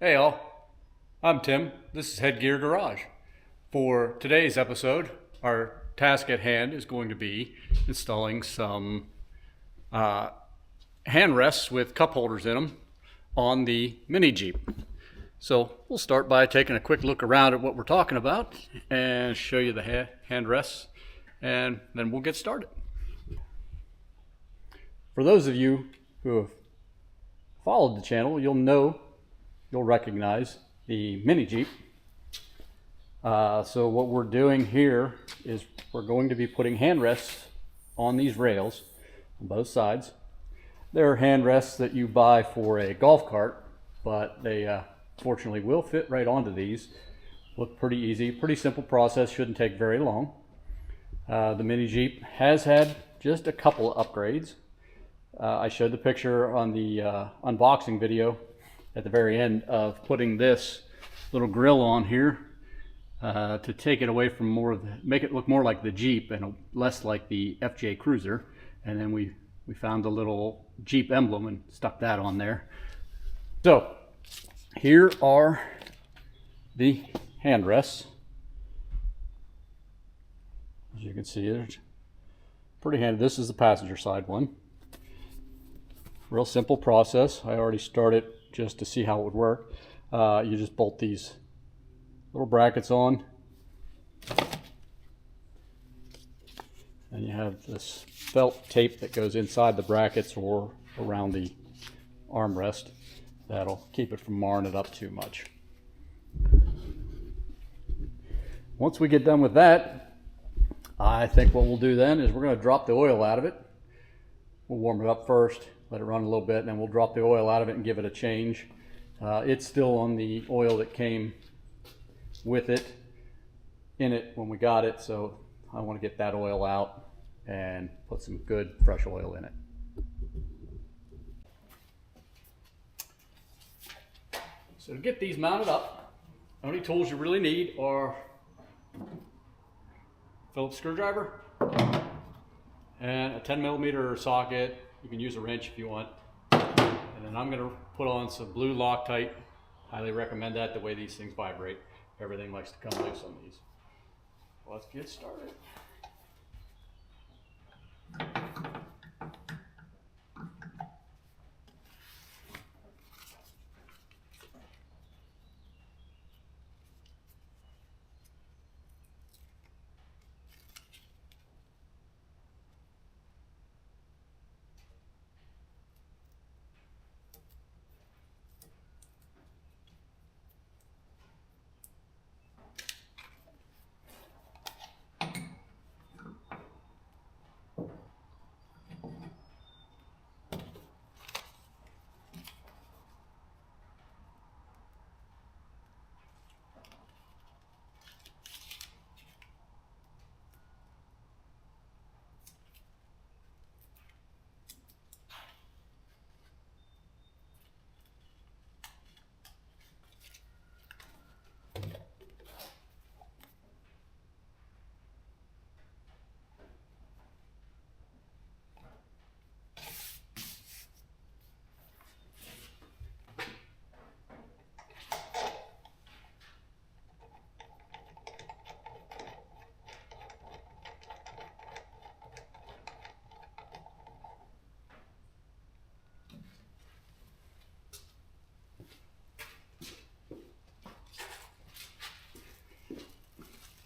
Hey all, I'm Tim. This is Headgear Garage. For today's episode, our task at hand is going to be installing some hand rests with cup holders in them on the mini Jeep. So we'll start by taking a quick look around at what we're talking about and show you the hand rests, and then we'll get started. For those of you who have followed the channel, you'll recognize the mini Jeep. So what we're doing here is we're going to be putting hand rests on these rails on both sides. They're hand rests that you buy for a golf cart, but they fortunately will fit right onto these. Look pretty easy, pretty simple process, shouldn't take very long. The mini Jeep has had just a couple of upgrades. I showed the picture on the unboxing video at the very end of putting this little grill on here to take it away from make it look more like the Jeep and less like the FJ Cruiser. And then we found the little Jeep emblem and stuck that on there. So here are the hand rests. As you can see, it's pretty handy. This is the passenger side one. Real simple process. I already started just to see how it would work. You just bolt these little brackets on, and you have this felt tape that goes inside the brackets or around the armrest. That'll keep it from marring it up too much. Once we get done with that, I think what we'll do then is we're going to drop the oil out of it. We'll warm it up first, let it run a little bit, and then we'll drop the oil out of it and give it a change. It's still on the oil that came with it in it when we got it, so I want to get that oil out and put some good fresh oil in it. So to get these mounted up, the only tools you really need are Phillips screwdriver and a 10mm socket. You can use a wrench if you want. And then I'm going to put on some blue Loctite. Highly recommend that, the way these things vibrate. Everything likes to come loose on these. Let's get started.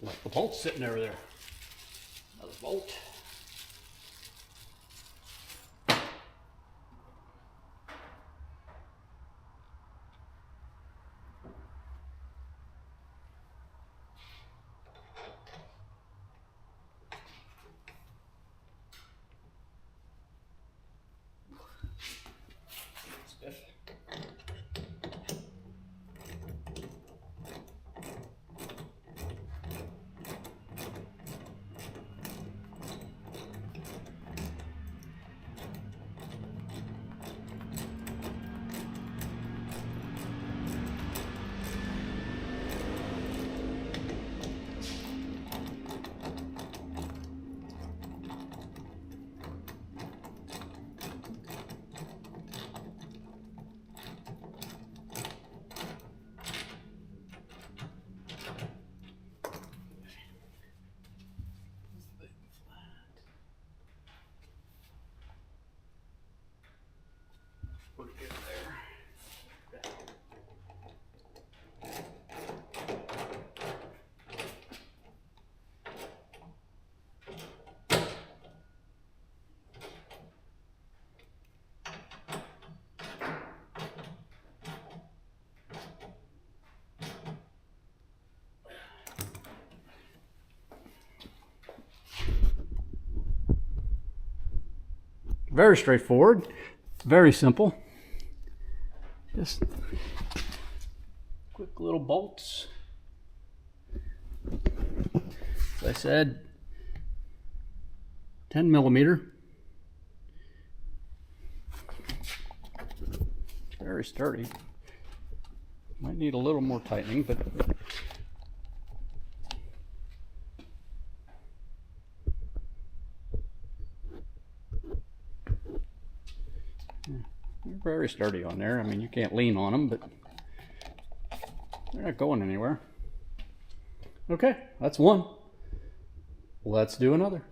Like the bolt's sitting over there. Another bolt. Stiff. Very straightforward, very simple. Just quick little bolts. As I said, 10 millimeter. Very sturdy. Might need a little more tightening, but they're very sturdy on there. I mean, you can't lean on them, but they're not going anywhere. Okay, that's one. Let's do another.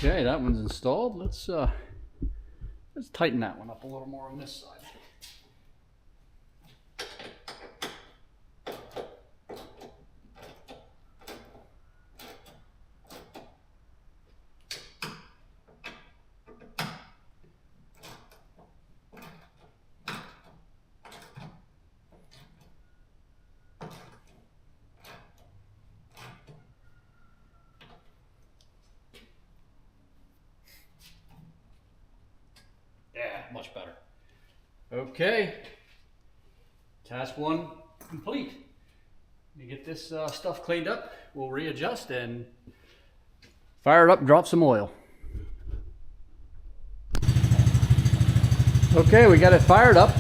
Okay, that one's installed. Let's tighten that one up a little more on this side. Yeah, much better. Okay, task one complete. You get this stuff cleaned up, we'll readjust and fire it up and drop some oil. Okay, we got it fired up.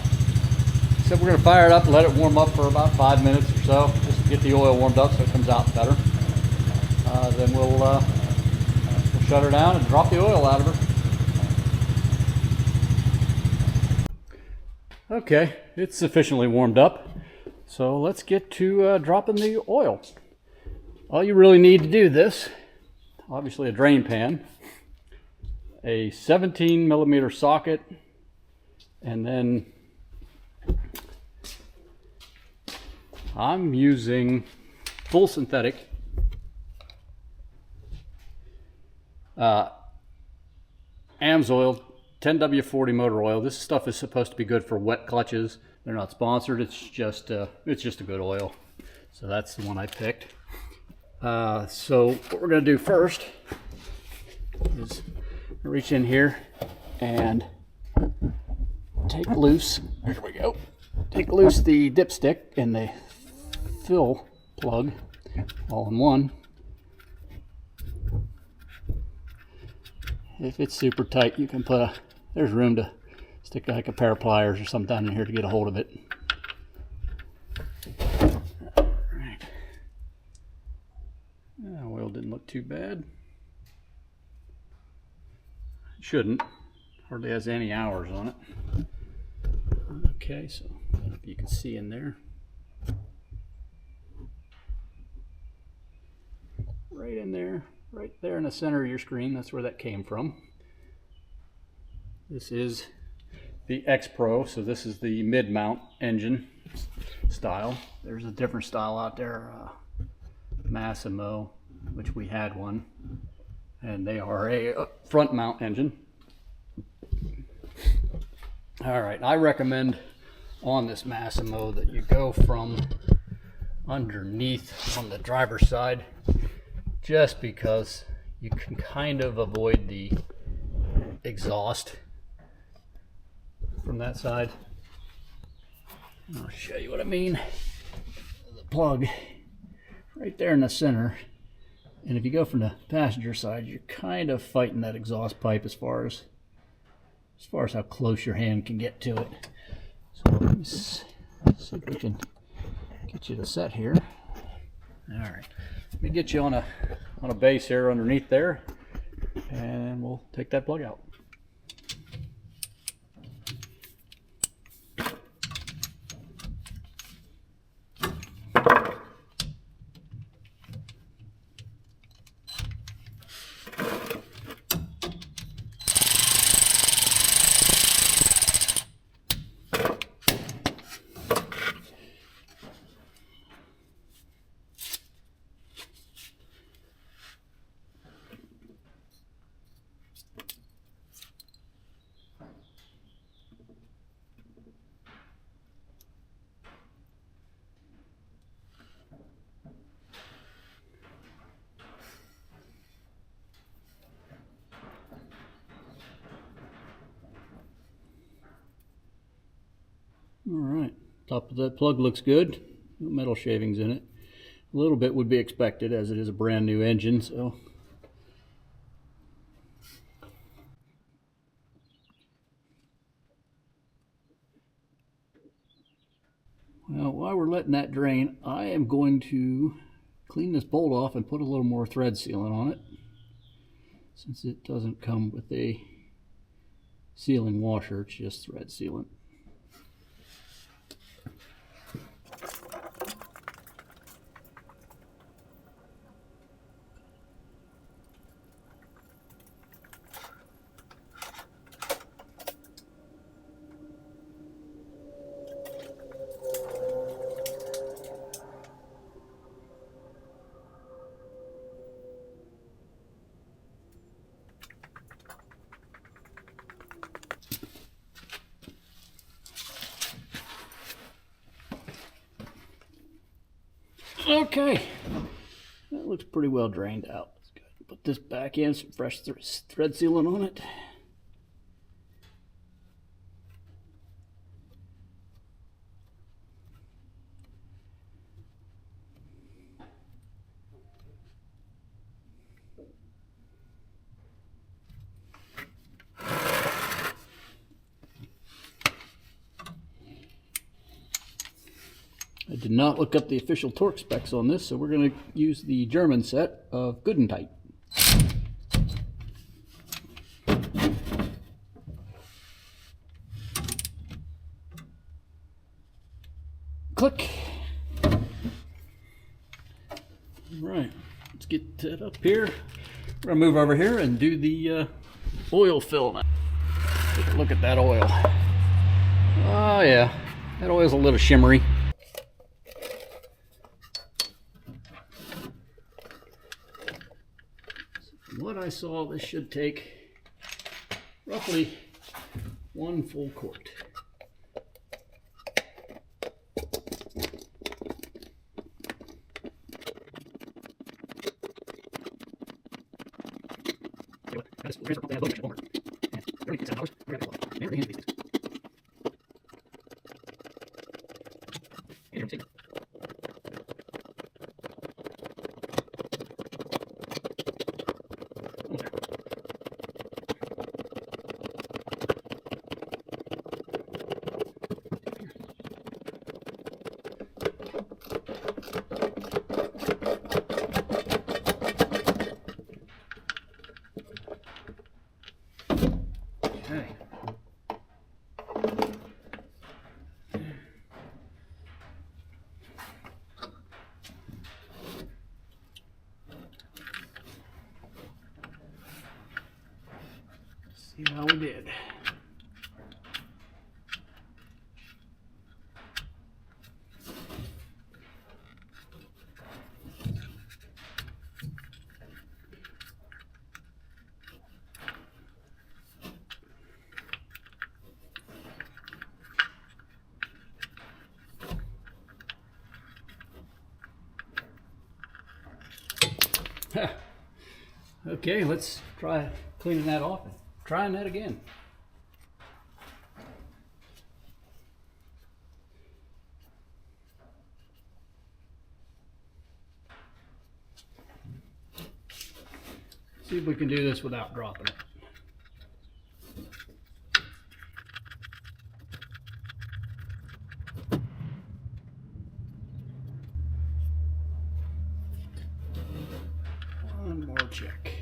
Except we're going to fire it up and let it warm up for about 5 minutes or so, just to get the oil warmed up so it comes out better. Then we'll shut her down and drop the oil out of her. Okay, it's sufficiently warmed up, so let's get to dropping the oil. All you really need to do this, obviously a drain pan, a 17mm socket, and then I'm using full synthetic AMSOIL 10W40 motor oil. This stuff is supposed to be good for wet clutches. They're not sponsored. It's just a good oil. So that's the one I picked. So what we're going to do first is reach in here and take loose. There we go. Take loose the dipstick and the fill plug all in one. If it's super tight, you can put there's room to stick like a pair of pliers or something down in here to get a hold of it. Right. Oil didn't look too bad. It shouldn't. Hardly has any hours on it. Okay, so you can see in there. Right in there. Right there in the center of your screen, that's where that came from. This is the X Pro, so this is the mid-mount engine style. There's a different style out there, Massimo, which we had one, and they are a front mount engine. All right, I recommend on this Massimo that you go from underneath on the driver's side, just because you can kind of avoid the exhaust from that side. I'll show you what I mean. The plug right there in the center, and if you go from the passenger side, you're kind of fighting that exhaust pipe as far as how close your hand can get to it. So let me see if we can get you to set here. All right. Let me get you on a base here underneath there, and we'll take that plug out. All right, top of that plug looks good. No metal shavings in it. A little bit would be expected as it is a brand new engine, so. Well, while we're letting that drain, I am going to clean this bolt off and put a little more thread sealant on it, since it doesn't come with a sealing washer, it's just thread sealant. Okay, that looks pretty well drained out. Let's go ahead and put this back in, some fresh thread sealant on it. I did not look up the official torque specs on this, so we're going to use the German set of Good and Tight. Click. All right, let's get it up here. We're going to move over here and do the oil fill now. Take a look at that oil. Oh yeah, that oil's a little shimmery. From what I saw, this should take roughly 1 full quart. Okay. See how we did. Okay, let's try cleaning that off and trying that again. See if we can do this without dropping it. One more check.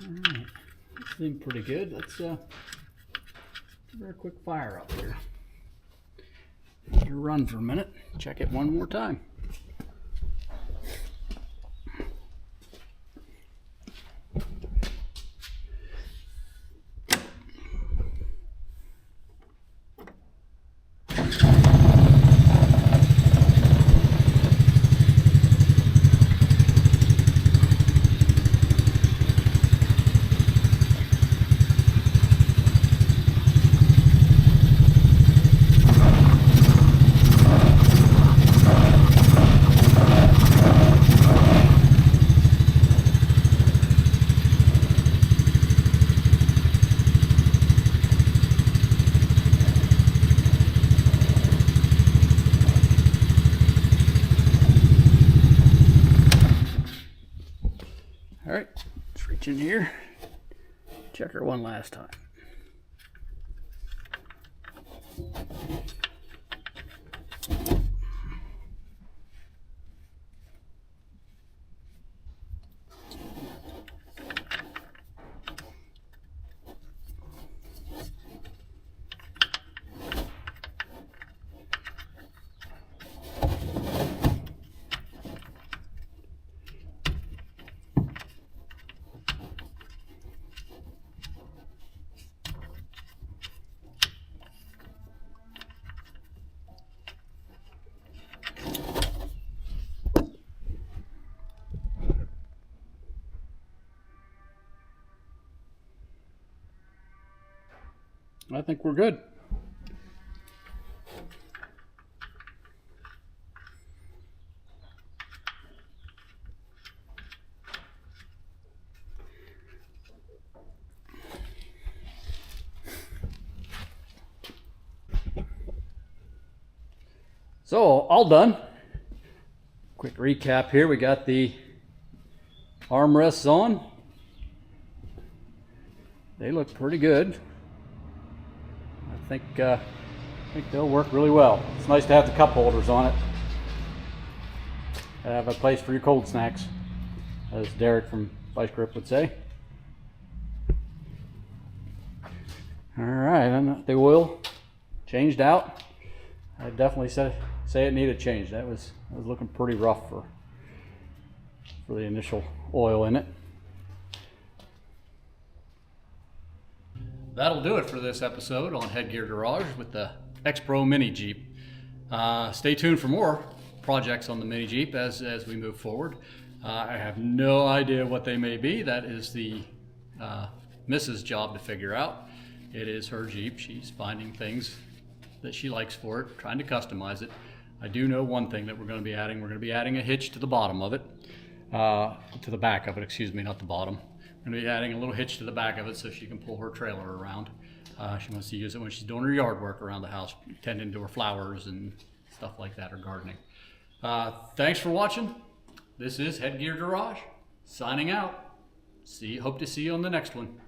Alright, this seems pretty good. Let's give her a quick fire up here. Let her run for a minute. Check it one more time. All right, let's reach in here, check her one last time. I think we're good. So, all done. Quick recap here. We got the armrests on. They look pretty good. I think they'll work really well. It's nice to have the cup holders on it. Have a place for your cold snacks, as Derek from Vice Grip would say. All right, and the oil changed out. I definitely say it needed change. That was looking pretty rough for the initial oil in it. That'll do it for this episode on Headgear Garage with the X-Pro Mini Jeep. Stay tuned for more projects on the Mini Jeep as we move forward. I have no idea what they may be. That is the Mrs. job to figure out. It is her Jeep. She's finding things that she likes for it, trying to customize it. I do know one thing that we're going to be adding. We're going to be adding a hitch to the bottom of it, to the back of it, excuse me, not the bottom. We're going to be adding a little hitch to the back of it so she can pull her trailer around. She wants to use it when she's doing her yard work around the house, tending to her flowers and stuff like that, or gardening. Thanks for watching. This is Headgear Garage, signing out. Hope to see you on the next one.